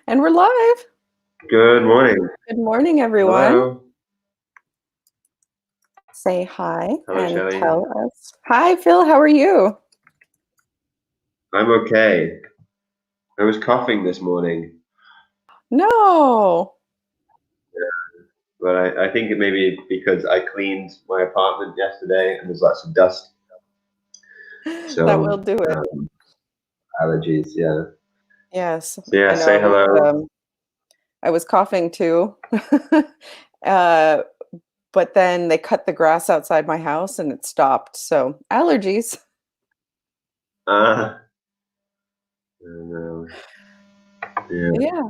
And we're live. Good morning. Good morning, everyone. Hello. Say hi Hello, and Shelly. tell us. Hi, Phil. How are you? I'm okay. I was coughing this morning, No. but I think it may be because I cleaned my apartment yesterday and there's lots of dust. That will So, do it. allergies, yeah. Yes. So, yeah, I know say hello. I was coughing too. uh, but then they cut the grass outside my house and it stopped. So allergies. Ah, no. Yeah. Yeah.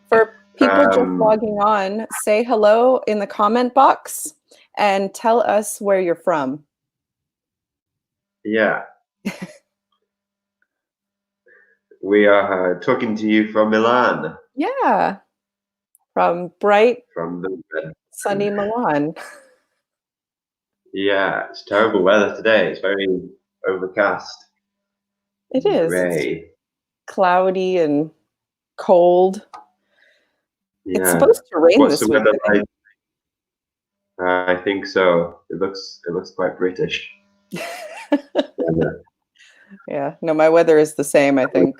For people just Um, logging on, say hello in the comment box and tell us where you're from. yeah, we are talking to you from Milan, Yeah. From bright, from the sunny Milan. Yeah, it's terrible weather today. It's very overcast It and is. It's grey. cloudy and cold. It's Yeah. supposed to rain What's this the week, weather I think. like? I think so. It looks quite British. weather. Yeah. No, my weather is the same, I think.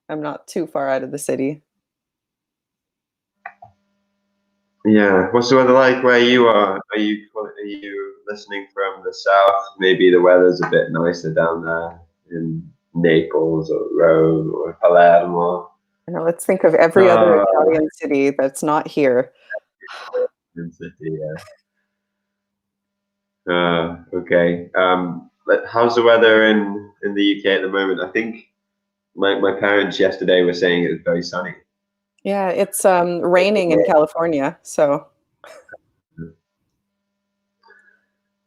I'm not too far out of the city. Yeah. What's the weather like where you are? Are you listening from the south? Maybe the weather's a bit nicer down there in Naples or Rome or Palermo. You know, let's think of every other Uh, Italian city that's not here. in city, yeah. Okay. But how's the weather in the UK at the moment? I think my parents yesterday were saying it was very sunny. Yeah, it's raining in California, so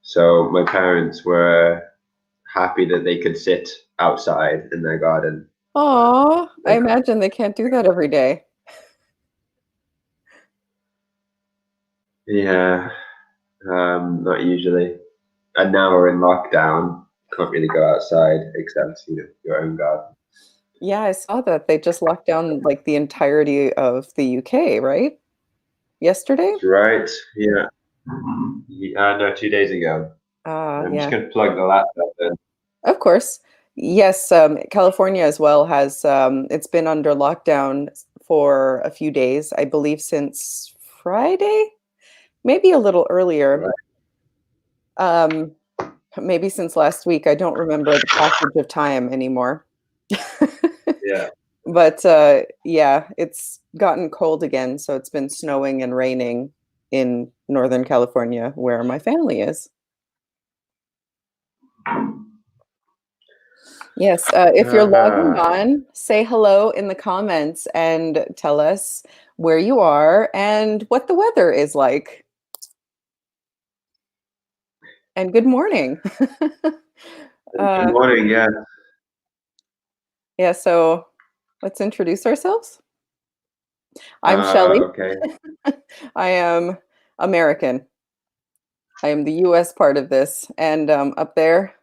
So my parents were happy that they could sit outside in their garden. oh, I Like, imagine they can't do that every day. yeah, not usually. And now we're in lockdown. Can't really go outside except your own garden. Yeah, I saw that they just locked down like the entirety of the UK, right? Yesterday? Right? Yeah. Yeah. No, 2 days ago. I'm just Yeah. gonna plug the laptop in. Of course. Yes, California as well has it's been under lockdown for a few days, I believe since Friday, maybe a little earlier. Right. Um, maybe since last week. I don't remember the passage of time anymore. Yeah. But yeah, it's gotten cold again, so it's been snowing and raining in Northern California where my family is. Yes, if you're logging Uh, on, say hello in the comments and tell us where you are and what the weather is like. And good morning. good uh, morning. Yeah. yeah, so let's introduce ourselves. I'm Shelly. Okay. I am American. I am the US part of this. And up there,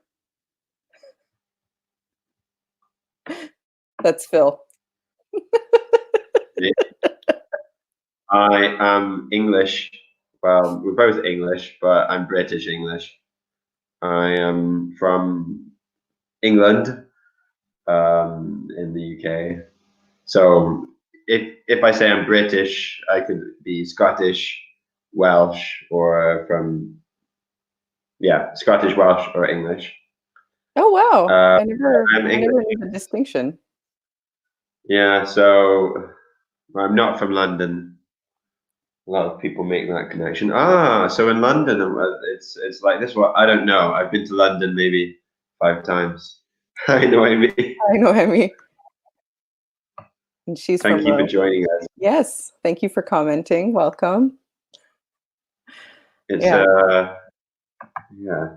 that's Phil. I am English. Well, we're both English, but I'm British English. I am from England, in the UK. So if I say I'm British, I could be Scottish, Welsh, or from Scottish, Welsh, or English. Oh wow. Uh, I'm I English. never knew the distinction. Yeah, so I'm not from London. A lot of people make that connection. Ah, so in London, it's like this. What I don't know. I've been to London maybe 5 times. I know what I mean. I know Emmy. And she's from Thank you for joining us. yes. Thank you for commenting. Welcome. It's Yeah. yeah,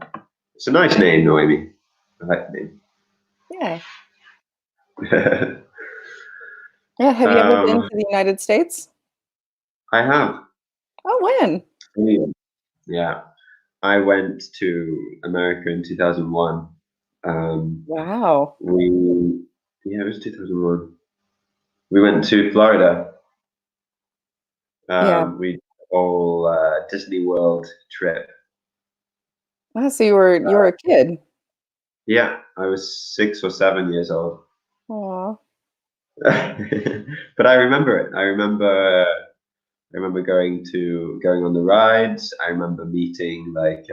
it's a nice name, Noemi. I like the Yeah. name. Yeah. Have you ever been to um, the United States? I have. Oh, when? Yeah, I went to America in 2001. Wow. We Yeah, it was 2001. We went to Florida. Yeah. We did a whole Disney World trip. Ah, so you were a kid. Yeah, I was 6 or 7 years old. Aw. But I remember it. I remember going on the rides. I remember meeting like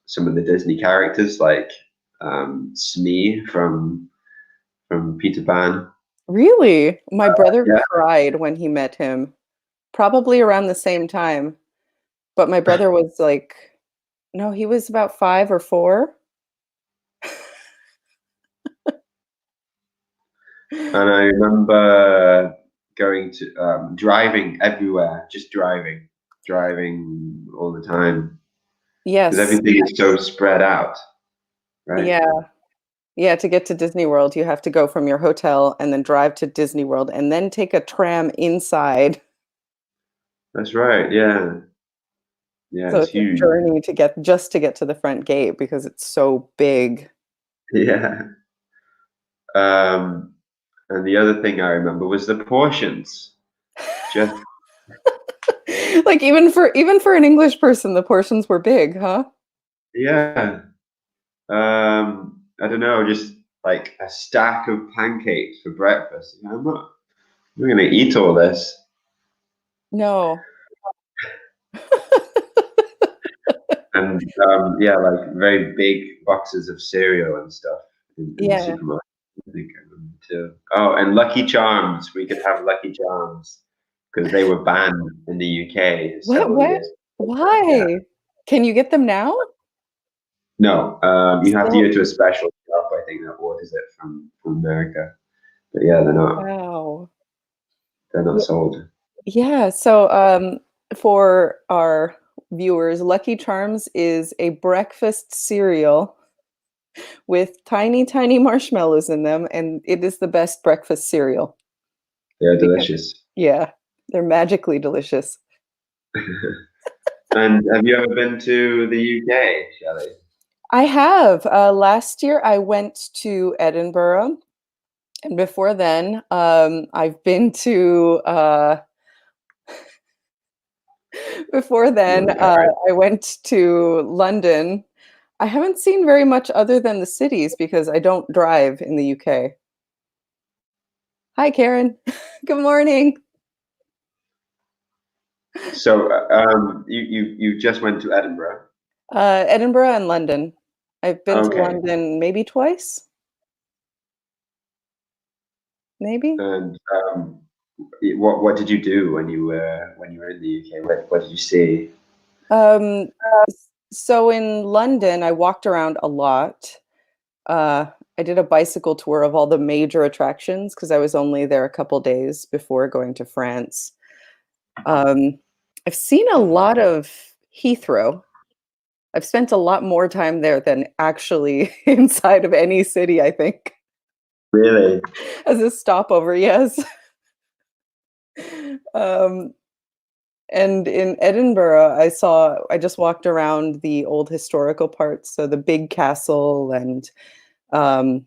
some of the Disney characters, like Smee from Peter Pan. Really? My brother Yeah. cried when he met him, probably around the same time. But my brother was like, no, he was about 5 or 4. And I remember going to driving everywhere, just driving all the time because Yes. everything is so spread out, right? Yeah. Yeah, to get to Disney World, you have to go from your hotel and then drive to Disney World and then take a tram inside. That's right. Yeah, yeah, So it's it's a huge. journey to get just to get to the front gate because it's so big. Yeah. Um, and the other thing I remember was the portions. Just Like even for an English person, the portions were big, huh? yeah. I don't know, just like a stack of pancakes for breakfast. I'm not gonna eat all this. No. And yeah, like very big boxes of cereal and stuff in the Yeah. supermarket. I think I remember too. Oh, and Lucky Charms. We could have Lucky Charms because they were banned in the UK several What? years ago. Yeah. Why? Can you get them now? No, you have to Still go to a special shop, I think, that orders it from America. But yeah, they're not wow. they're not Ye sold. yeah, so, for our viewers, Lucky Charms is a breakfast cereal with tiny, tiny marshmallows in them, and it is the best breakfast cereal They're because delicious. yeah, they're magically delicious. And have you ever been to the UK, Shelley? I have, last year I went to Edinburgh, and before then, I've been to, before then, All right. I went to London. I haven't seen very much other than the cities because I don't drive in the UK. Hi, Karen. Good morning. So you just went to Edinburgh. Edinburgh and London. I've been to Okay. London maybe twice, maybe. And what did you do when you were in the UK? What did you see? Um, so in London, I walked around a lot. Uh, I did a bicycle tour of all the major attractions because I was only there a couple days before going to France. Um, I've seen a lot of Heathrow. I've spent a lot more time there than actually inside of any city, I think, Really? as a stopover, yes. Um, and in Edinburgh, I just walked around the old historical parts, so the big castle and um,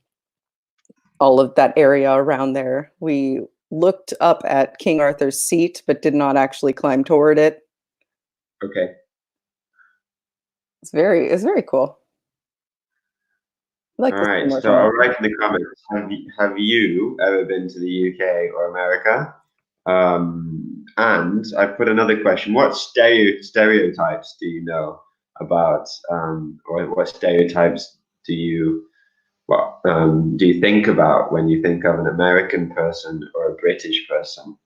all of that area around there. We looked up at King Arthur's seat, but did not actually climb toward it. Okay. It's very cool. I like All to see right. more So I'll things. write in the comments. Have you ever been to the UK or America? And I put another question. What stereotypes do you know about, or what stereotypes do you do you think about when you think of an American person or a British person?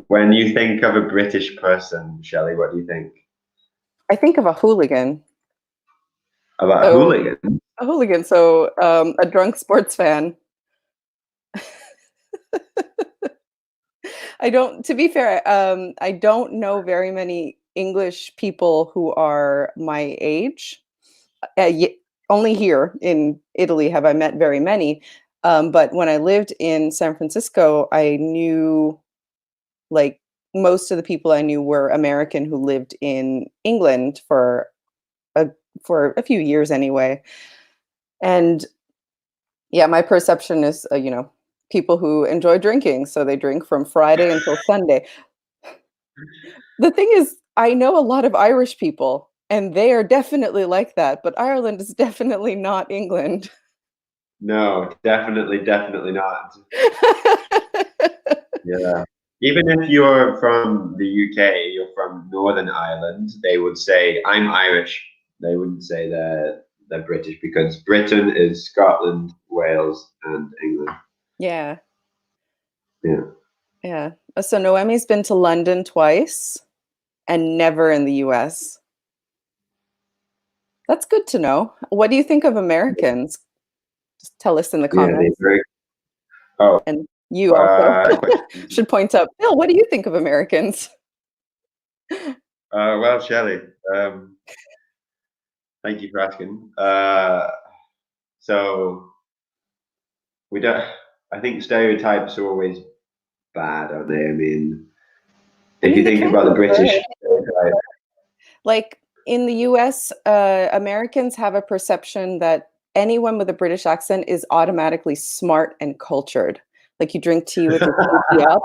When you think of a British person, Shelley, what do you think? I think of a hooligan. About a So hooligan? a hooligan, so a drunk sports fan. I don't, to be fair, I don't know very many English people who are my age. Only here in Italy have I met very many. But when I lived in San Francisco, I knew like most of the people I knew were American who lived in England a for a few years anyway. And Yeah, my perception is, people who enjoy drinking, so they drink from Friday until Sunday. The thing is, I know a lot of Irish people, and they are definitely like that, but Ireland is definitely not England. No, definitely not. Yeah. Even if you're from the UK, you're from Northern Ireland, they would say, I'm Irish. They wouldn't say they're British because Britain is Scotland, Wales, and England. Yeah, Yeah. yeah. So Noemi's been to London twice and never in the US. That's good to know. What do you think of Americans? Just tell us in the Yeah, they comments. very oh And you also question. should point out, Bill, what do you think of Americans? Well, Shelly, thank you for asking. So we don't. I think stereotypes are always bad, aren't they? I mean, I if mean, you they think can about the be British good. stereotype, Like in the US, Americans have a perception that anyone with a British accent is automatically smart and cultured. Like you drink tea with your pinky up.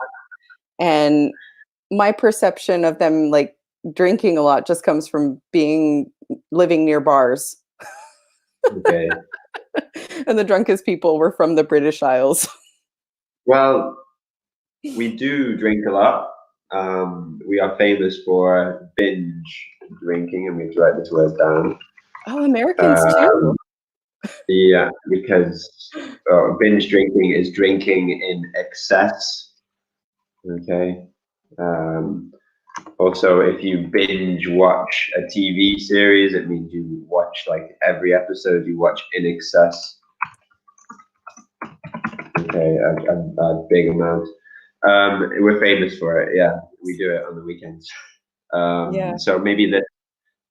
And my perception of them like drinking a lot just comes from being living near bars. okay. And the drunkest people were from the British Isles. Well, we do drink a lot. We are famous for binge drinking, and we have to write this word down. Oh, Americans too. Um, yeah, because binge drinking is drinking in excess. Okay. Um, Also, if you binge watch a TV series, it means you watch like every episode you watch in excess. Okay, a big amount. We're famous for it. Yeah, we do it on the weekends. Yeah. So maybe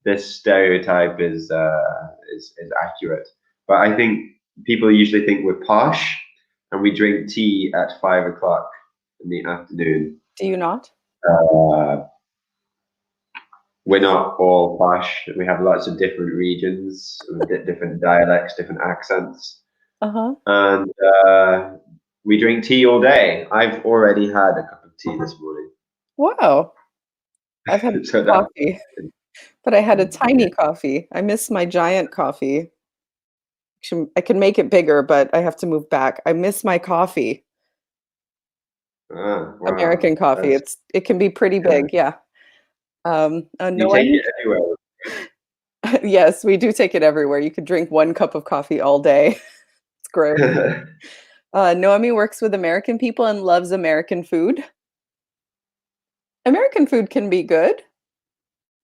this stereotype is accurate, but I think people usually think we're posh and we drink tea at 5 o'clock in the afternoon. Do you not? Uh, we're not all posh. We have lots of different regions, with different dialects, different accents, Uh-huh. and we drink tea all day. I've already had a cup of tea this morning, Wow. I've had so that coffee, but I had a tiny coffee. I miss my giant coffee. I can make it bigger, but I have to move back. I miss my coffee. wow, American coffee. that's It can be pretty yeah. big, yeah. You No, take I'm it everywhere. yes, we do take it everywhere. You could drink 1 cup of coffee all day. It's gross. Noemi works with American people and loves American food. American food can be good.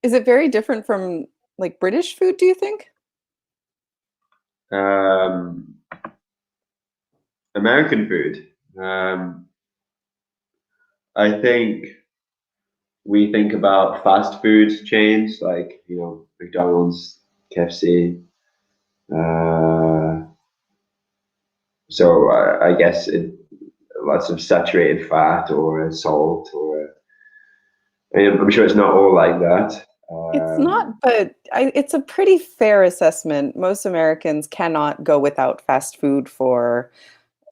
Is it very different from, like, British food, do you think? um, American food. I think we think about fast food chains like McDonald's, KFC. Uh, I guess lots of saturated fat or salt or I'm sure it's not all like that. It's not, but it's a pretty fair assessment. Most Americans cannot go without fast food for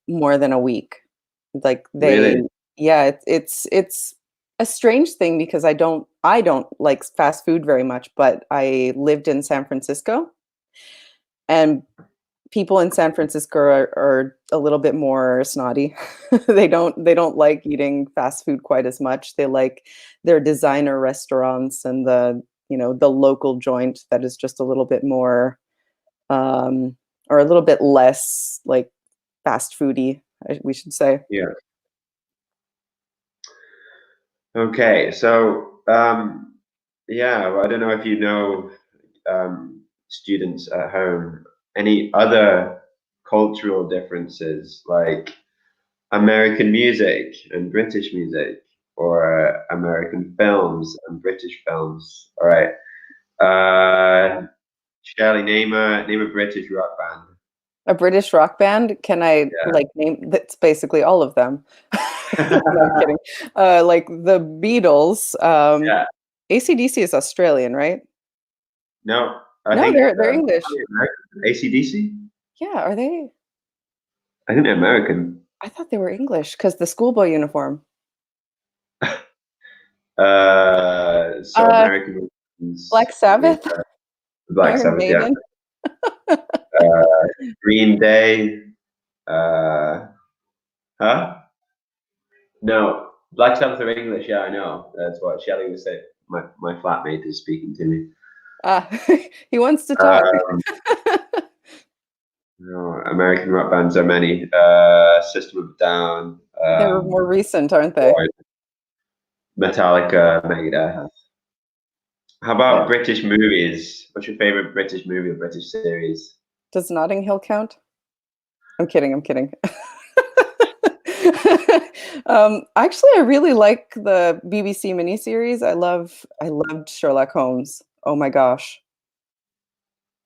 more than a week. Like Really? yeah, it's a strange thing because I don't like fast food very much, but I lived in San Francisco, and people in San Francisco are a little bit more snotty. They don't like eating fast food quite as much. They like their designer restaurants and the local joint that is just a little bit more um, or a little bit less like fast foody, we should say. Yeah. Okay. Yeah, well, I don't know if you know students at home, any other cultural differences like American music and British music, or American films and British films. All right. Shelley, name a British rock band. A British rock band? Can I like name? That's basically all of them. No, I'm Yeah. kidding. Like the Beatles. Yeah. AC/DC is Australian, right? No, I No, think they're English. AC/DC. Yeah, are they? I think they're American. I thought they were English because the schoolboy uniform. So Uh, American ones Black with Sabbath, Black Iron Sabbath, yeah. Maiden. Green Day. Uh, huh? No, Black Sabbath are English. Yeah, I know. That's what Shelly was saying. My flatmate is speaking to me. Ah, he wants to talk. Um, no, American rock bands are many. System of a Down, They were more recent, aren't they? Metallica, Megadeth. Uh, How yeah. about British movies? What's your favorite British movie or British series? Does Notting Hill count? I'm kidding. I'm kidding. Actually, I really like the BBC miniseries. I loved Sherlock Holmes. Oh my gosh,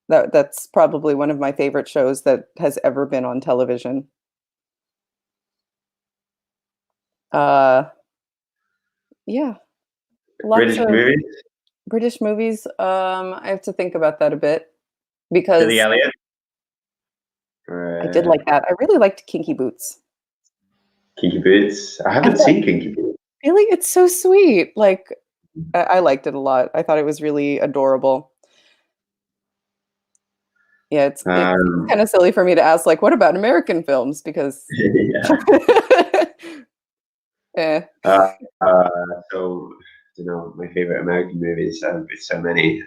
that's probably one of my favorite shows that has ever been on television. Uh, yeah, lots British of movies? British movies. I have to think about that a bit Billy because Elliot? I did Uh, like that. I really liked Kinky Boots. Kinky Boots? I I haven't thought, seen Kinky Boots. really, it's so sweet. Like, I liked it a lot. I thought it was really adorable. Yeah, it's Um, kind of silly for me to ask, like, what about American films? Because, yeah. eh, Uh, uh, so, my favorite American movies, it's so many.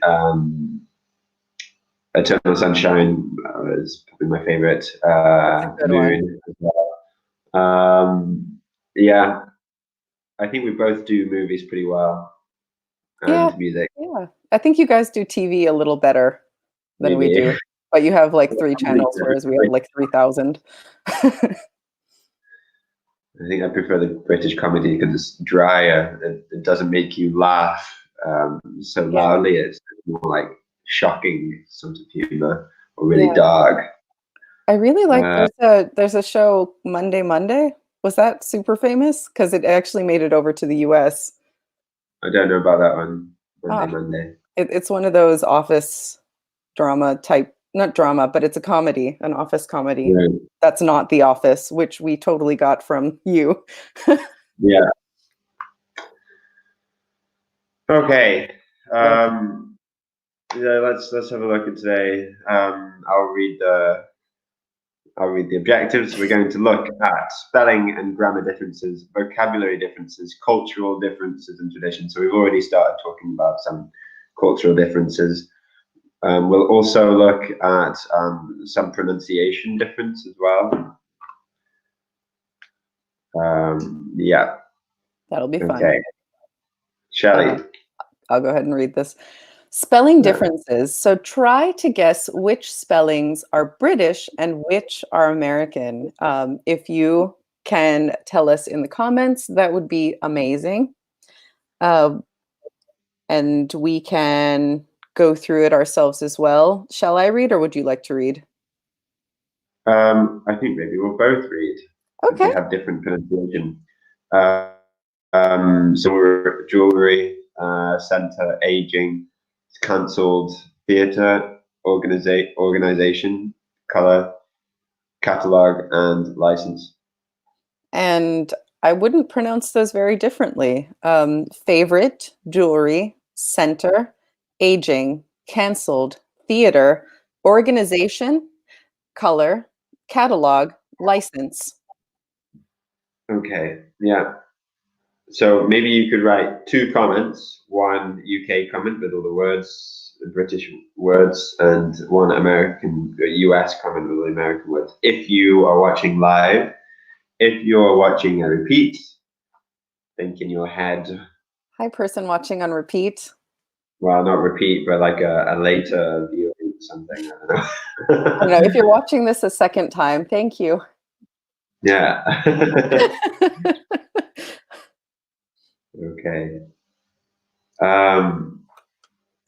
Eternal Sunshine is probably my favorite. that's a good one. Moon as well. Yeah, I think we both do movies pretty well Yeah, and music, yeah. I think you guys do TV a little better than we maybe. do, but you have like 3 channels, whereas we have like 3,000. I think I prefer the British comedy because it's drier. It doesn't make you laugh so Yeah, loudly. It's more like shocking sort of humor or really yeah. dark. I really like Uh, there's a show, Monday Monday. Was that super famous? Because it actually made it over to the US. I don't know about that one. Monday, Ah, Monday. it's one of those office drama type, not drama, but it's a comedy, an office comedy. Yeah. That's not The Office, which we totally got from you. Yeah. Okay. Love. Yeah, let's have a look at today. I'll read the objectives. We're going to look at spelling and grammar differences, vocabulary differences, cultural differences, and traditions. So we've already started talking about some cultural differences. We'll also look at some pronunciation difference as well. Yeah. That'll be fun. Okay. Shelley. Uh, I'll go ahead and read this. Spelling Yeah. differences. So try to guess which spellings are British and which are American. If you can tell us in the comments, that would be amazing. Uh, and we can go through it ourselves as well. Shall I read or would you like to read? I think maybe we'll both read because Okay. they have different pronunciation. Uh, so we're jewelry, center, aging, cancelled, theatre, organization, color, catalog, and license. And I wouldn't pronounce those very differently. Favorite, jewelry, center, aging, canceled, theater, organization, color, catalog, license. Okay, yeah. So maybe you could write two comments, one UK comment with all the words, the British words, and one American, US comment with all the American words. If you are watching live, if you're watching a repeat, think in your head, Hi, person watching on repeat. well, not repeat, but like a later viewing or something. I I don't don't know. If know. you're watching this a second time, thank you. Yeah. Okay. Um,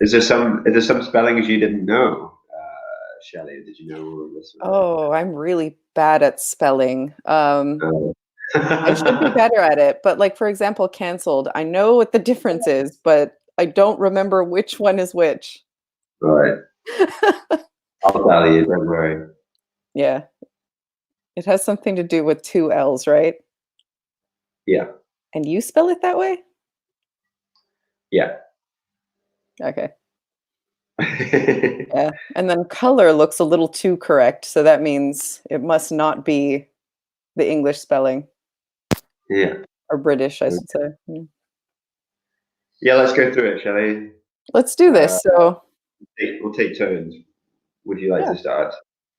is there some spellings you didn't know, Shelley? Did you know all of this? Oh, I'm really bad at spelling. Oh. I should be better at it, but like for example, canceled. I know what the difference is, but I don't remember which one is which. Right. I'll tell you, don't worry. Yeah. It has something to do with two L's, right? Yeah. And you spell it that way? Yeah. Okay. Yeah. And then color looks a little too correct, so that means it must not be the English spelling Yeah. or British, I should say. Yeah, let's go through it, Shelly. Let's do Uh, this. So, we'll take turns. Would you like yeah. to start?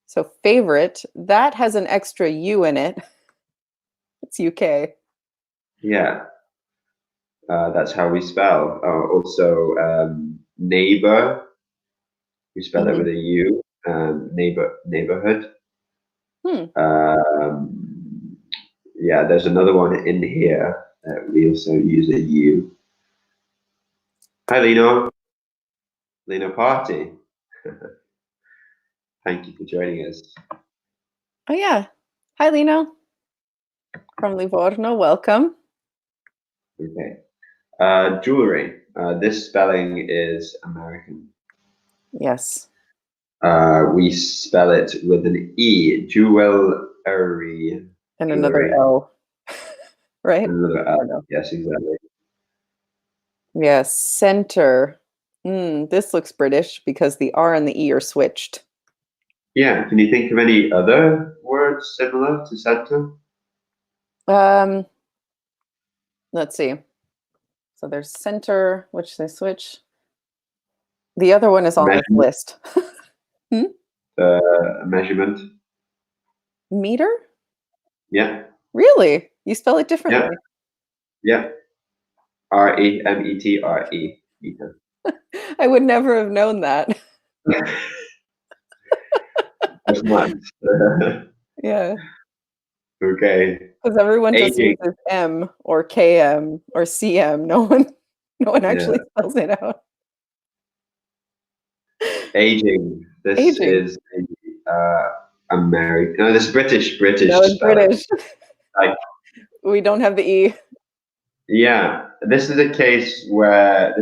So favorite, that has an extra U in it. It's UK. Yeah, that's how we spell. Also, neighbor, we spell it with Mhm. a U. Neighborhood. Hmm. Um, yeah, there's another one in here that we also use a U. Hi, Lino. Lino Party. Thank you for joining us. Oh yeah. Hi Lino from Livorno. Welcome. Okay. Jewelry. This spelling is American. Yes. We spell it with an E. Jewelry. And another Jewelry. L, right? Another L. Or no? Yes, exactly. Yes. Center. This looks British because the R and the E are switched. Yeah. Can you think of any other words similar to center? Um, let's see. So there's center, which they switch. The other one is on this Measurement. list. Hmm? Measurement. Meter? Yeah. Really? You spell it Yeah. differently. Yeah. Remetre. Meter. I would never have known that. That's nice. Yeah. Okay. Because everyone just Aging. uses M or KM or CM. No one Yeah. actually spells it out. Aging. This Aging. is American. No, this No, British it's spelling. British. Like, We don't have the E. yeah, this is another case where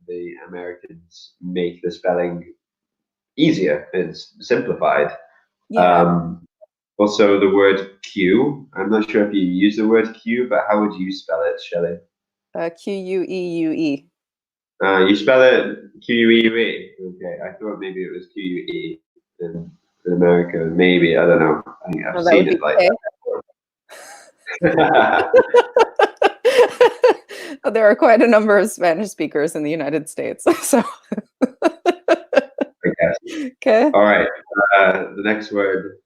the Americans make the spelling easier. It's simplified. Yeah. Um, Also, the word Q. I'm not sure if you use the word Q, but how would you spell it, Shelley? Queue. You spell it Queue. Okay, I thought maybe it was Que in America. Maybe, I don't know. I think I've No, that seen would it be like K. that There are quite a number of Spanish speakers in the United States. So, I guess. okay. All right. The next word.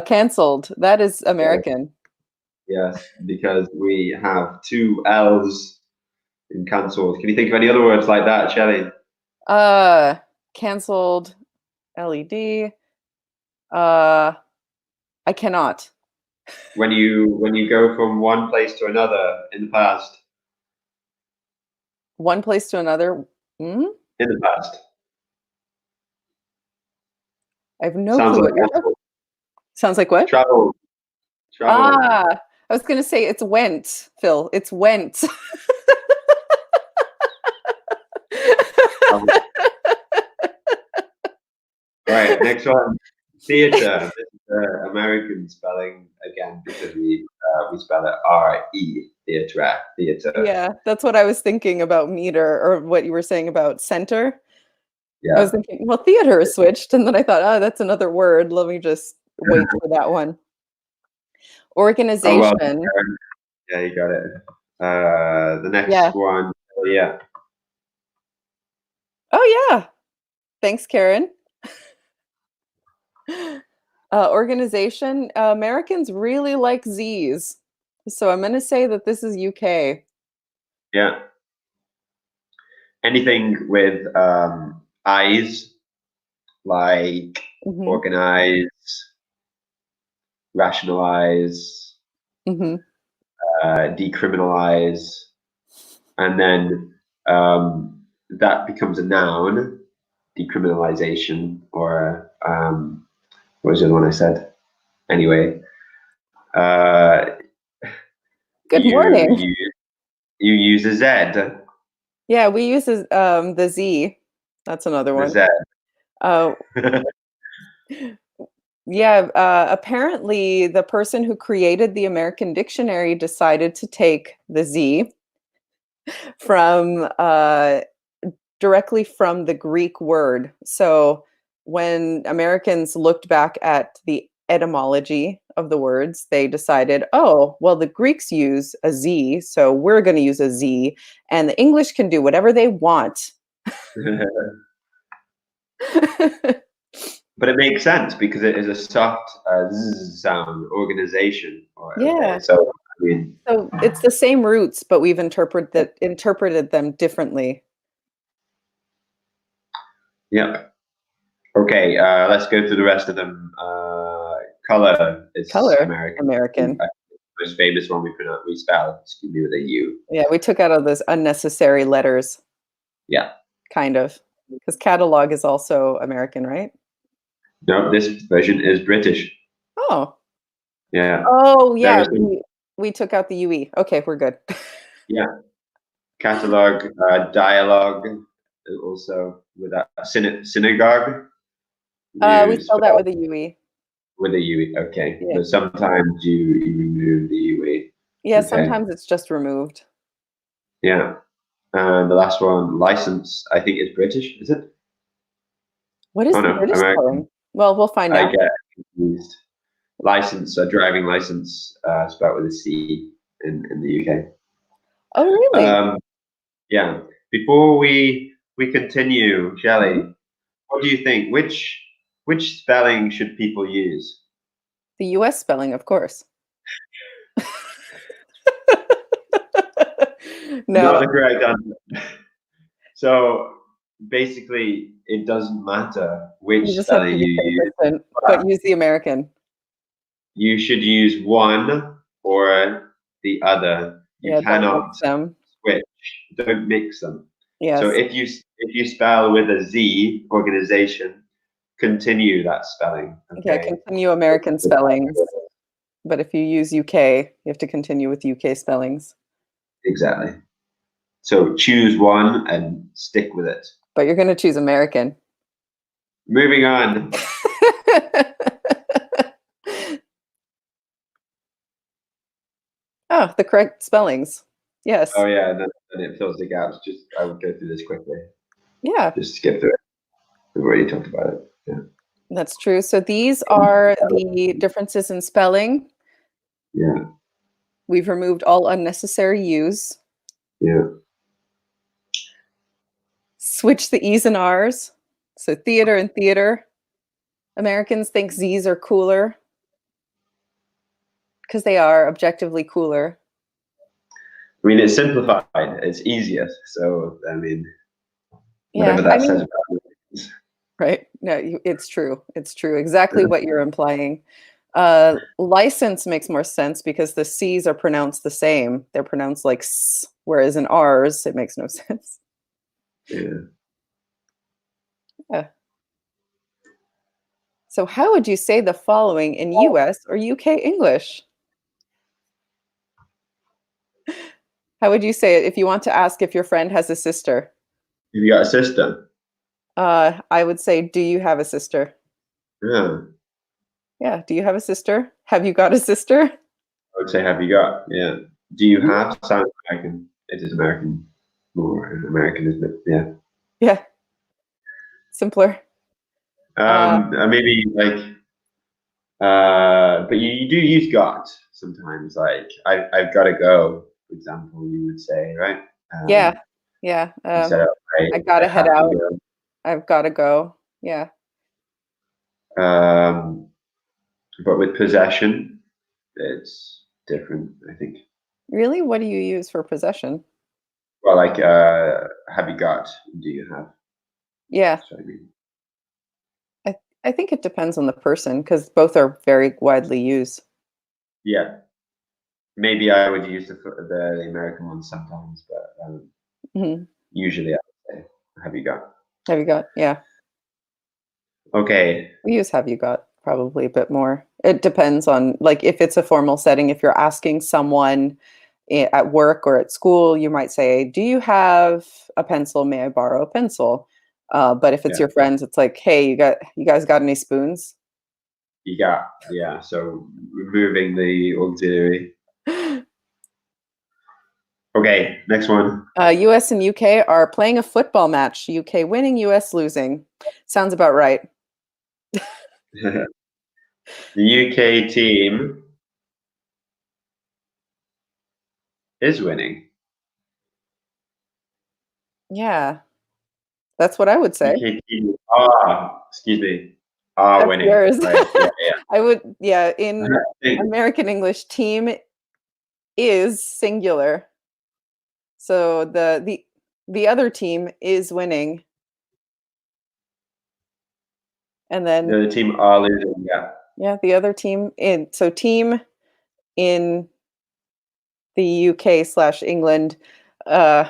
Canceled. That is Yeah, American. yes, because we have two L's in cancelled. Can you think of any other words like that, Shelley? Uh, Canceled. LED. Uh, I cannot. When you go from one place to another in the past, One place to another. Hmm? in the past, I have no sounds clue like what you're talking. cancelled. Sounds like what? Travel, travel. Ah, I was gonna say it's went, Phil. It's went. Travel. All right, next one. Theater. This is the American spelling again because we spell it R-E. Theatre. Theater. Yeah, that's what I was thinking about meter or what you were saying about center. I was Yeah. thinking, well, theater is switched, and then I thought, oh, that's another word. Let me just wait for that one. Oh well. Organization. Karen. Yeah, you got it. The next Yeah. one. Yeah. Oh, yeah. Thanks, Karen. Organization. Americans really like Z's. So I'm going to say that this is UK. Yeah. Anything with eyes, like Hmm. organize, rationalize, Hmm. decriminalize, and then that becomes a noun, decriminalization, or what was the other one I said? Anyway, uh, Good you morning. you you use a Z, Yeah, we use the Z. That's another the one. Z. Uh, Yeah, apparently the person who created the American dictionary decided to take the Z from directly from the Greek word. So when Americans looked back at the etymology of the words, they decided, oh, well, the Greeks use a Z, so we're going to use a Z, and the English can do whatever they want. But it makes sense because it is a soft z sound organization. Yeah. So I mean, So it's the same roots, but we've interpreted them differently. yeah. Okay, let's go through the rest of them. Color is Color, American. American. The most famous one we spell excuse me with a U. Yeah, we took out all those unnecessary letters, Yeah. kind of, because catalog is also American, right? No, this version is British. Oh. Yeah. Oh, There yeah, is some, we took out the UE. Okay, we're good. yeah, catalog, dialogue, also with a synagogue. We You spell that spell with a UE. with a U. Okay, Yeah. but sometimes you remove the UE. Yeah, Okay. sometimes it's just removed. Yeah. And the last one, license, I think is British, is it? What is Oh the no, British American. spelling? Well, we'll find I out. get confused. License, a driving license, spelled with a C in the UK. Oh, really? Um, yeah. Before we continue, Mhm. Shelley, what do you think? Which spelling should people use? The US spelling, of course. Not No, the correct answer. So basically, it doesn't matter you which just have spelling to be you use, consistent, but but use the American. you should use one or the other. You Yeah, don't cannot mix them. switch. Don't mix them. So Yes. if you spell with a Z, organization, continue that spelling. Yeah, Okay. continue American spellings. But if you use UK, you have to continue with UK spellings. Exactly. So choose one and stick with it. But you're going to choose American. Moving on. Oh, the correct spellings. Oh Yes. yeah, then it fills the gaps. Just I would go through this quickly. Yeah, Just skip through it. We've already talked about it. Yeah. that's true. So these are the differences in spelling. Yeah. We've removed all unnecessary U's. Yeah. Switch the E's and R's. So theater and theater. Americans think Z's are cooler because they are objectively cooler, I mean, it's simplified. It's easier. So I mean, yeah, whatever I that says mean, about it. right? No, it's true. It's true. Exactly Yeah. what you're implying. License makes more sense because the C's are pronounced the same. They're pronounced like S, whereas in R's, it makes no sense. Yeah. Yeah. So how would you say the following in US or UK English? How would you say it if you want to ask if your friend has a sister? You got a sister. I would say, do you have a sister? Yeah. Yeah, do you have a sister? Have you got a sister? I would say, have you got? Yeah. Do you Mhm. have? Sounds American. It is American. More American, isn't it? Yeah. Yeah, simpler. Maybe like, but you do use got sometimes. Like, I've got to go, for example, you would say, right? Yeah, yeah. Instead of I gotta I head have to out. go. I've gotta go. Yeah. Um, but with possession, it's different, I think. Really? What do you use for possession? Well, like, have you got? Do you have? Yeah, So I mean, I I think it depends on the person because both are very widely used. yeah. Maybe I would use the American one sometimes, but Mhm. usually I would say, have you got? Have you got? Yeah, Okay. we use have you got probably a bit more. It depends on like if it's a formal setting, if you're asking someone at work or at school, you might say, "Do you have a pencil? May I borrow a pencil?" But if it's Yeah. your friends, it's like, "Hey, you guys got any spoons?" You got, yeah, so removing the auxiliary. Okay, next one. US and UK are playing a football match. UK winning, US losing. Sounds about right. The UK team is winning. Yeah, that's what I would say. UK team are, excuse me, are That's winning. yours. Right, yeah, yeah. I would, yeah, I in think, American English, team is singular. So the other team is winning. And then the team are losing, yeah. yeah, the other team in so team in the UK slash England, uh,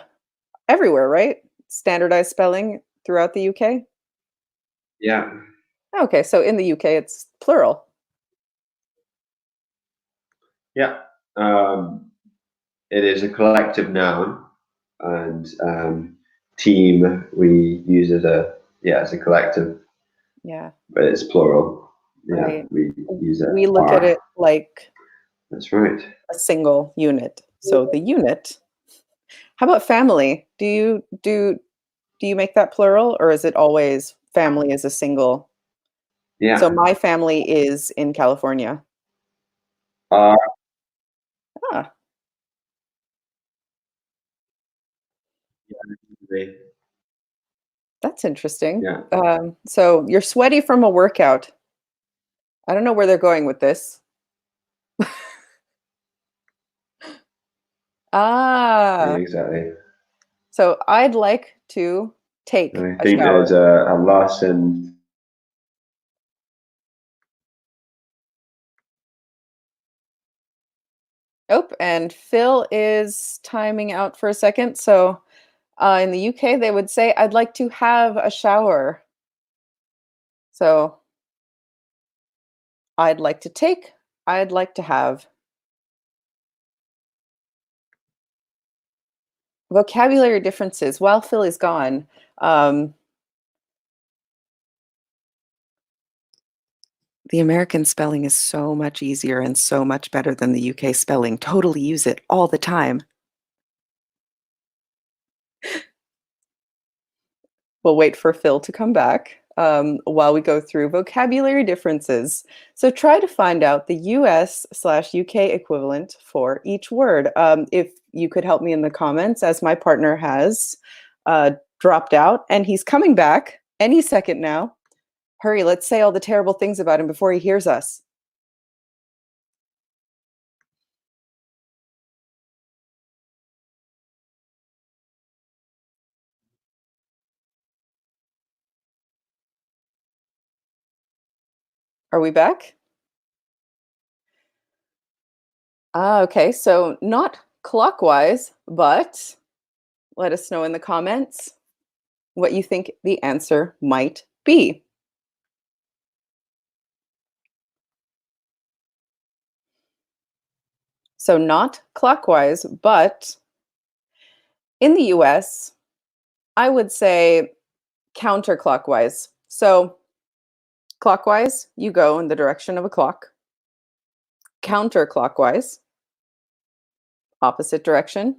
everywhere, right? Standardized spelling throughout the UK. Yeah, Okay, so in the UK, it's plural. yeah. Um, it is a collective noun, and team we use as a, yeah, as a collective, Yeah, but it's plural. Yeah, right. we use it We look at are. it like That's right. a single unit. So the unit. How about family? Do you make that plural, or is it always family is a single? So Yeah, my family is in California. are. Ah, that's interesting. Yeah. So you're sweaty from a workout. I don't know where they're going with this. Yeah, Ah, exactly. so I'd like to take I a think there's shower. a loss in. Oh, and Phil is timing out for a second. So in the UK, they would say, I'd like to have a shower. So I'd like to take, I'd like to have. Vocabulary differences. While Phil is gone, um, the American spelling is so much easier and so much better than the UK spelling. Totally use it all the time. We'll wait for Phil to come back while we go through vocabulary differences. So try to find out the US slash UK equivalent for each word. If you could help me in the comments, as my partner has dropped out and he's coming back any second now. Hurry, let's say all the terrible things about him before he hears us. Are we back? Ah, okay, so not clockwise, but let us know in the comments what you think the answer might be. So not clockwise, but in the US, I would say counterclockwise. So clockwise, you go in the direction of a clock. Counterclockwise, opposite direction.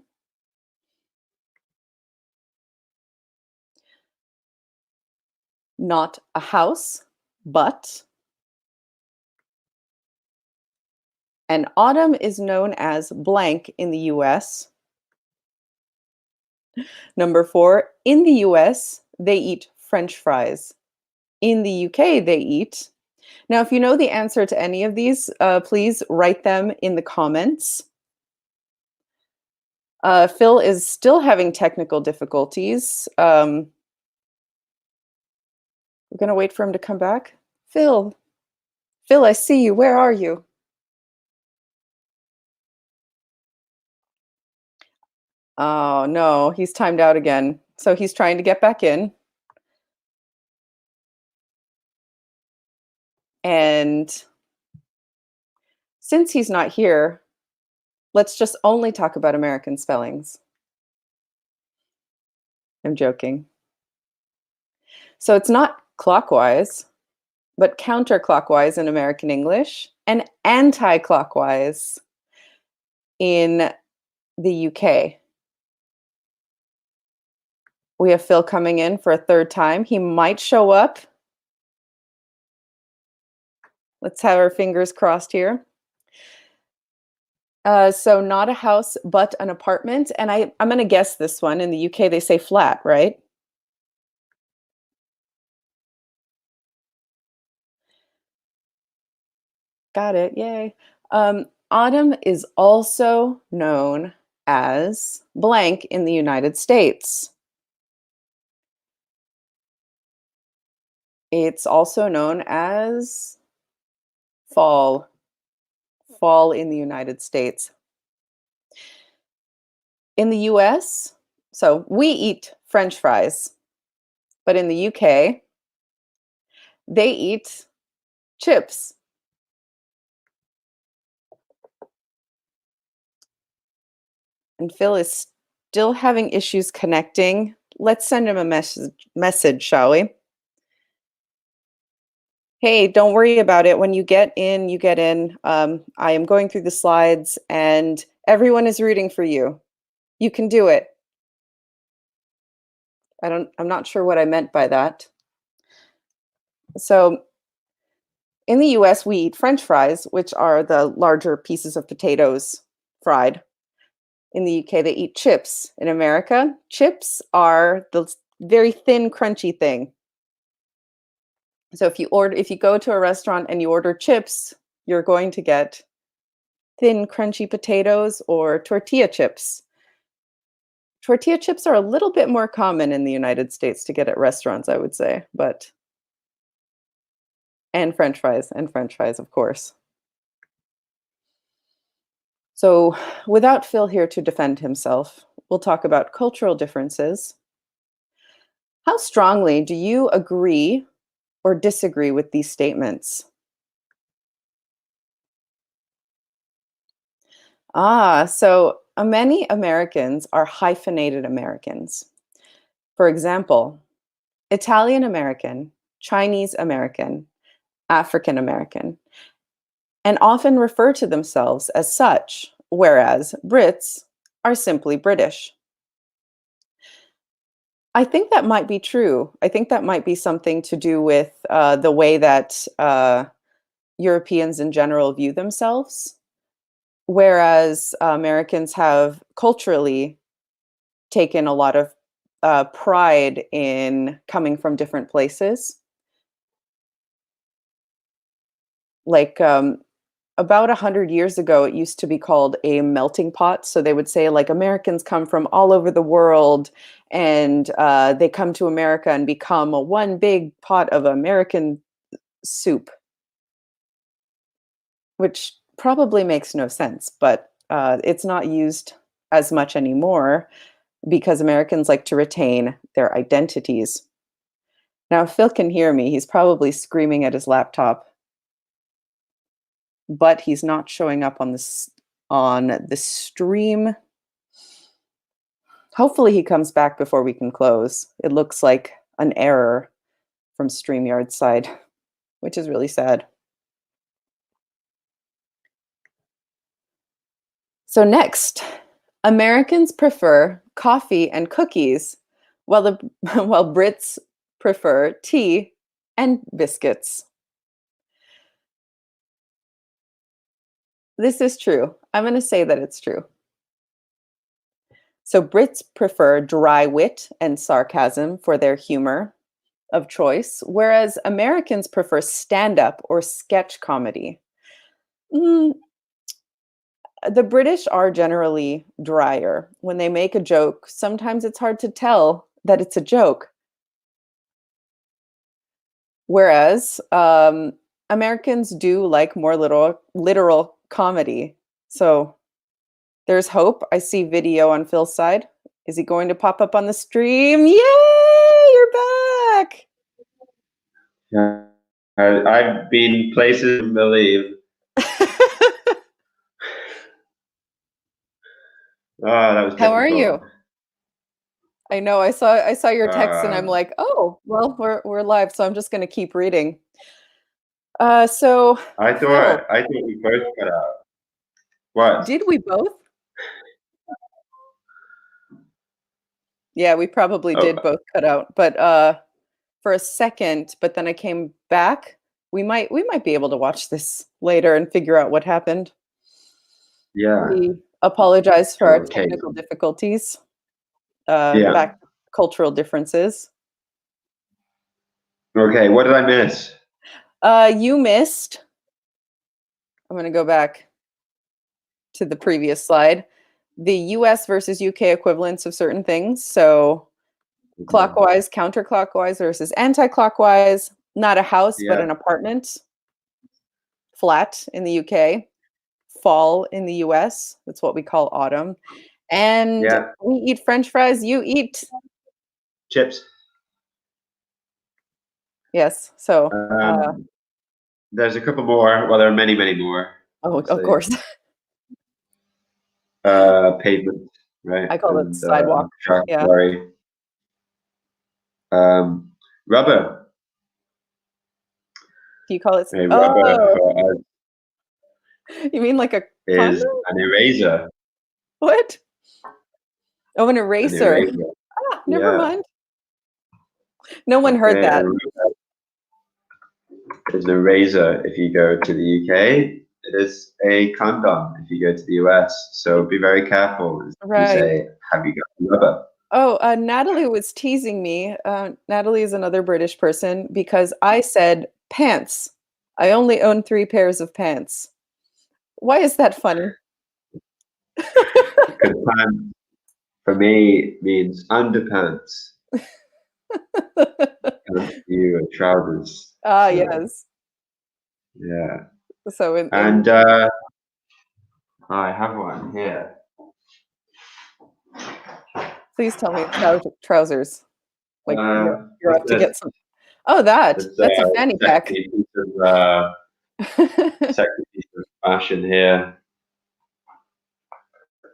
Not a house, but an autumn is known as blank in the US. Number 4, in the US, they eat French fries. In the UK, they eat. Now, if you know the answer to any of these, please write them in the comments. Phil is still having technical difficulties. We're going to wait for him to come back. Phil, Phil, I see you. Where are you? Oh, no, he's timed out again. So he's trying to get back in. And since he's not here, let's just only talk about American spellings. I'm joking. So it's not clockwise. but counterclockwise in American English, and anti-clockwise in the UK. We have Phil coming in for a third time. He might show up. Let's have our fingers crossed here. So not a house, but an apartment. And I'm going to guess this one. In the UK, they say flat, right? Got it. Yay. Autumn is also known as blank in the United States. It's also known as fall. Fall in the United States. In the US, so we eat French fries, but in the UK, they eat chips. And Phil is still having issues connecting. Let's send him a message, shall we? Hey, don't worry about it. When you get in, you get in. I am going through the slides and everyone is rooting for you. You can do it. I'm not sure what I meant by that. So in the US, we eat French fries, which are the larger pieces of potatoes fried. In the UK, they eat chips. In America, chips are the very thin, crunchy thing. So if you go to a restaurant and you order chips, you're going to get thin, crunchy potatoes or tortilla chips. Tortilla chips are a little bit more common in the United States to get at restaurants, I would say, and French fries, of course. So, without Phil here to defend himself, we'll talk about cultural differences. How strongly do you agree or disagree with these statements? So many Americans are hyphenated Americans. For example, Italian American, Chinese American, African American, and often refer to themselves as such, whereas Brits are simply British. I think that might be true. I think that might be something to do with the way that Europeans in general view themselves, whereas Americans have culturally taken a lot of pride in coming from different places. Like about 100 years ago, it used to be called a melting pot. So they would say like Americans come from all over the world, and they come to America and become a one big pot of American soup, which probably makes no sense, but it's not used as much anymore because Americans like to retain their identities. Now, if Phil can hear me, he's probably screaming at his laptop, but he's not showing up on the stream. Hopefully he comes back before we can close. It looks like an error from StreamYard's side, which is really sad. So next, Americans prefer coffee and cookies, while while Brits prefer tea and biscuits. This is true. I'm going to say that it's true. So Brits prefer dry wit and sarcasm for their humor of choice, whereas Americans prefer stand-up or sketch comedy. Mm, the British are generally drier. When they make a joke, sometimes it's hard to tell that it's a joke. Whereas Americans do like more literal comedy. So there's hope. I see video on Phil's side. Is he going to pop up on the stream? Yay, you're back. Yeah. I've been places to believe. Oh, that was How are difficult. you? I know I saw your text and I'm Uh, like, "Oh, well, we're live, so I'm just going to keep reading." So Phil, I thought we both cut out. What? did we both? Yeah, we probably Oh, did both cut out, but for a second, but then I came back. We might be able to watch this later and figure out what happened. yeah. We apologize for our Okay. technical difficulties. Yeah. Back to cultural differences. Okay. What did I miss? You missed. I'm going to go back to the previous slide. The US versus UK equivalents of certain things. So Okay. clockwise, counterclockwise versus anti-clockwise. Not a house, but Yeah. an apartment. Flat in the UK. Fall in the US. That's what we call autumn. And Yeah. we eat French fries. You eat. Chips. Yes. So, Um, there's a couple more. Well, there are many, many more. oh, of Obviously, course. pavement, right, I call it and sidewalk. truck, Yeah. lorry, rubber. Do you call it? A rubber Oh, for us you mean like a is condom? an eraser. What? Oh, an An eraser. eraser. Ah, never Yeah. mind. No one heard Okay. A that. rubber is an eraser if you go to the UK. It is a condom if you go to the US. So be very careful if you Right. say, "Have you got a rubber?" Oh, Natalie was teasing me. Natalie is another British person because I said pants. I only own 3 pairs of pants. Why is that funny? Because pants for me means underpants. Pants for you are trousers. Ah, So yes. yeah. So in And I have one here. please tell me trousers. Like you're What's off to this? get some. Oh, that. It's That's a fanny pack. sexy piece of sexy piece of fashion here.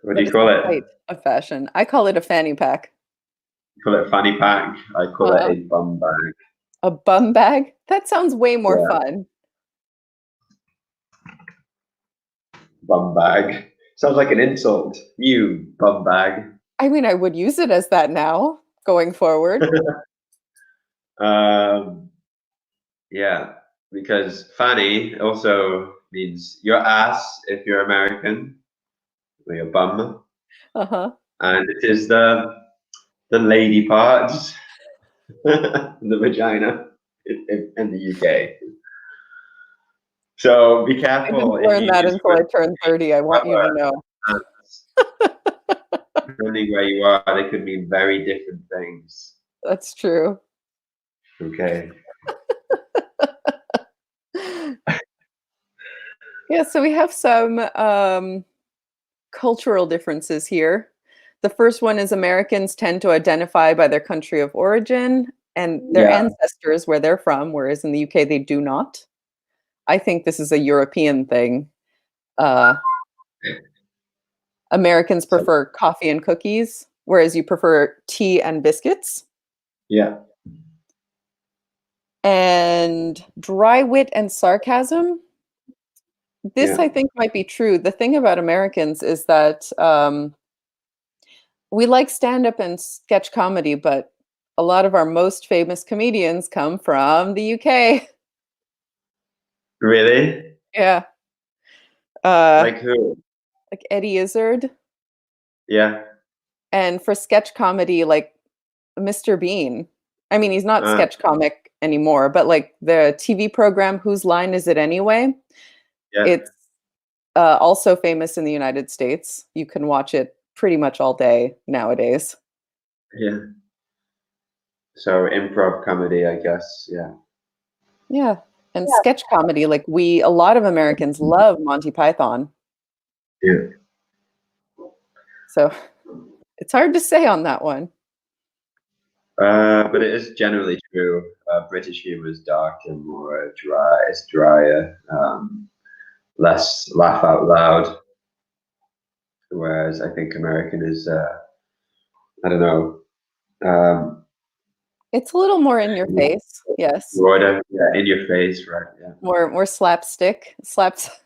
What do That you is the call it? height of fashion. I call it a fanny pack. You call it fanny pack. I call it Uh-huh. a bum bag. A bum bag? That sounds way more Yeah, fun. bum bag. Sounds like an insult. You bum bag. I mean, I would use it as that now, going forward. um, yeah, because fanny also means your ass if you're American, or your bum, Uh-huh. and it is the lady parts, the vagina in the UK. So be I careful didn't if learn you that use until I turned 30. I want you to rubber know. pants. Depending where you are, they could mean very different things. That's true. Okay. Yeah, so we have some cultural differences here. The first one is Americans tend to identify by their country of origin and their Yeah. ancestors where they're from, whereas in the UK they do not. I think this is a European thing. Uh, Americans So prefer coffee and cookies, whereas you prefer tea and biscuits. yeah. And dry wit and sarcasm. This, Yeah. I think, might be true. The thing about Americans is that we like stand up and sketch comedy, but a lot of our most famous comedians come from the UK. Really? Yeah. Uh, Like who? like Eddie Izzard. Yeah. And for sketch comedy, like Mr. Bean. I mean, he's not Uh, sketch comic anymore, but like the TV program Whose Line Is It Anyway? yeah. It's also famous in the United States. You can watch it pretty much all day nowadays. Yeah. So improv comedy, I guess. Yeah. Yeah. And sketch comedy, like a lot of Americans love Monty Python. Yeah. So it's hard to say on that one. But it is generally true. British humor is dark and more dry. It's drier, less laugh out loud. Whereas I think American is, I don't know, um, It's a little more in your Yeah. face. Yes. Broader, yeah, in your face, right? Yeah, More slapstick.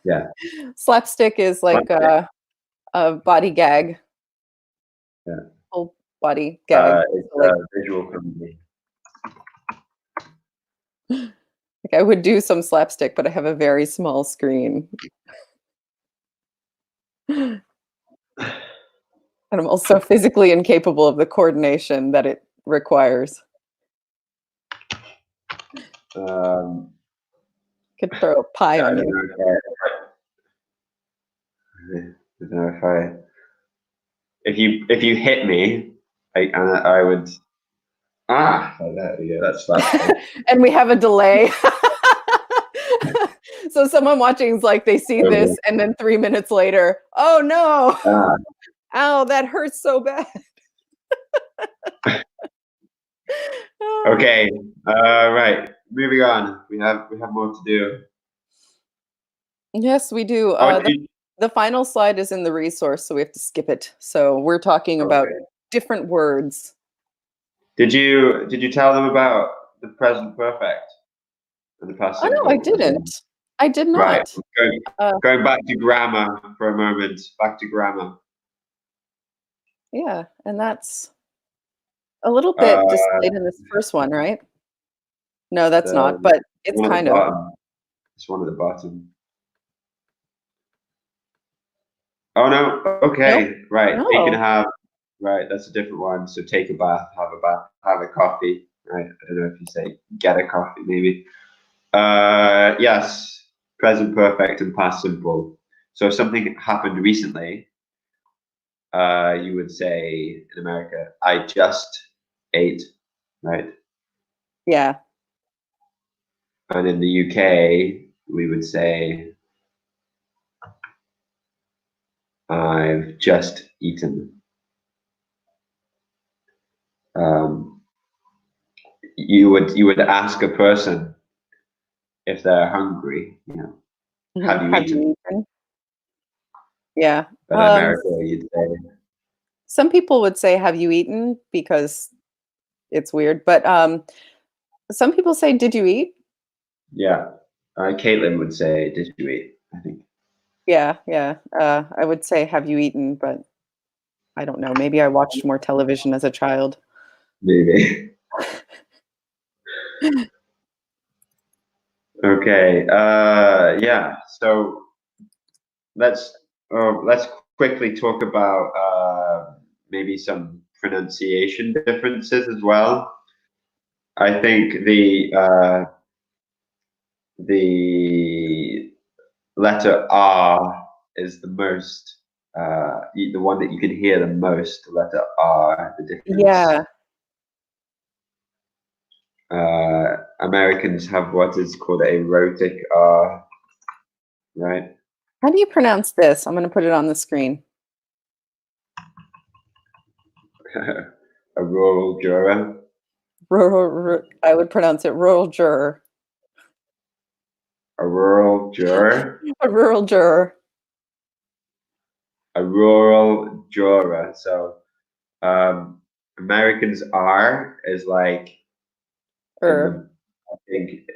yeah. Slapstick is like Plastic. a body gag, Yeah. full body gag. It's So like visual comedy. like I would do some slapstick, but I have a very small screen. And I'm also physically incapable of the coordination that it requires. Um, Could throw a pie I on don't you. know I don't know if I if you hit me, I would like that. Yeah, that's slapstick. And we have a delay. So someone watching is like they see Okay. this and then 3 minutes later, "Oh no. Ah, Ow, that hurts so bad." okay. Right. Moving on. We have more to do. Yes, we do. Oh, did you, The final slide is in the resource, so we have to skip it. So we're talking about okay. different words. Did you tell them about the present perfect and the past Oh, no, I simple as well? didn't. I did Right. not. Uh, Going back to grammar for a moment. Back to grammar. yeah, and that's a little bit Uh, displayed in this first one, right? No, that's the not, but it's one at the kind of. bottom. This one at the bottom. Oh no. Nope. Okay. Right. Take and No. have. Right. That's a different one. So take a bath, have a bath, have a coffee. Right. I don't know if you say get a coffee, maybe. Yes. Present perfect and past simple. So if something happened recently, you would say in America, I just ate, right? Yeah. And in the UK, we would say, I've just eaten. Um, you would ask a person if they're hungry, have Mhm. you Have you eaten? eaten? Yeah. But in America, you'd say, Some people would say, "Have you eaten?" because it's weird, but, some people say, "Did you eat?" yeah. Caitlin would say, did you eat? I think Yeah, yeah. I would say, "Have you eaten?" But I don't know, maybe I watched more television as a child. maybe. Okay. Yeah. So let's quickly talk about maybe some pronunciation differences as well. I think the letter R is the most the one that you can hear the most. The letter R, the difference. Yeah. Americans have what is called a rhotic R, right? How do you pronounce this? I'm gonna put it on the screen. A rural juror. I would pronounce it rural juror. A rural juror. A rural juror. A rural juror. So um, Americans R is like in Er, the I think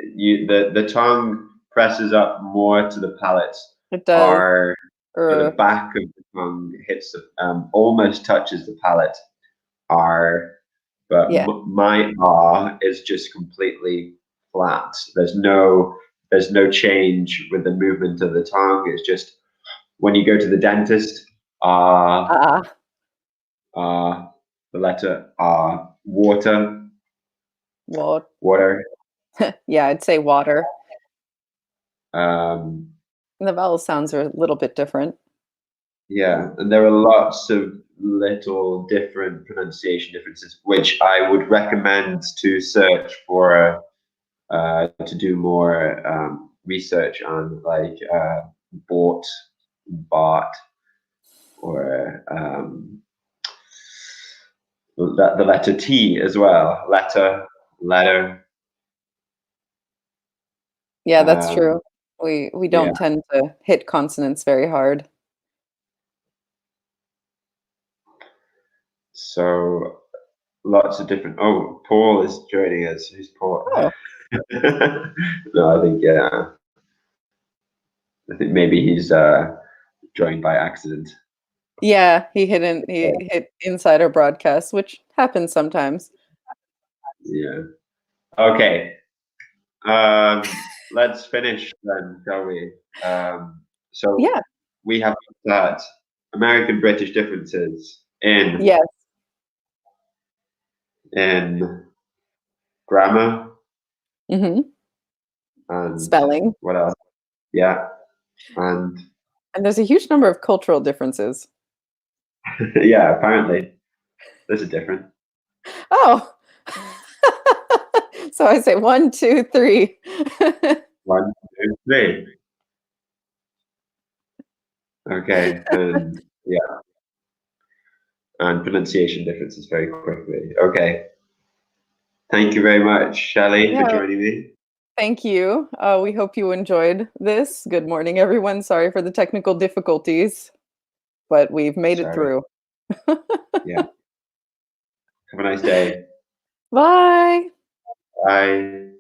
the tongue presses up more to the palate. it does. R, so the Er, back of the tongue hits the almost touches the palate. R, but yeah. my R is just completely flat. There's no change with the movement of the tongue. It's just when you go to the dentist, R, Ah, R, the letter R, water, well, water. yeah, I'd say water. Um, And the vowel sounds are a little bit different. yeah, and there are lots of little different pronunciation differences, which I would recommend to search for to do more research on, like bought, bought, or the letter T as well. Letter, letter. Yeah, that's Um, true. We yeah. don't tend to hit consonants very hard. So lots of different. Oh, Paul is joining us. Who's Paul? Oh, No, I think yeah. I think maybe he's joined by accident. yeah, he hit insider broadcast, which happens sometimes. Yeah. Okay. Let's finish then, shall we? So Yeah. we have that American British differences Yes. in grammar Hmm. and Spelling. what else? Yeah, and And there's a huge number of cultural differences. yeah, apparently this is different. Oh. So I say one, two, three. One, two, three. Okay, and yeah, and pronunciation differences very quickly. Okay, thank you very much, Shelly, for Yeah, joining me. thank you. We hope you enjoyed this. Good morning, everyone. Sorry for the technical difficulties, but we've made it Sorry. through. Yeah. Have a nice day. Bye. Bye.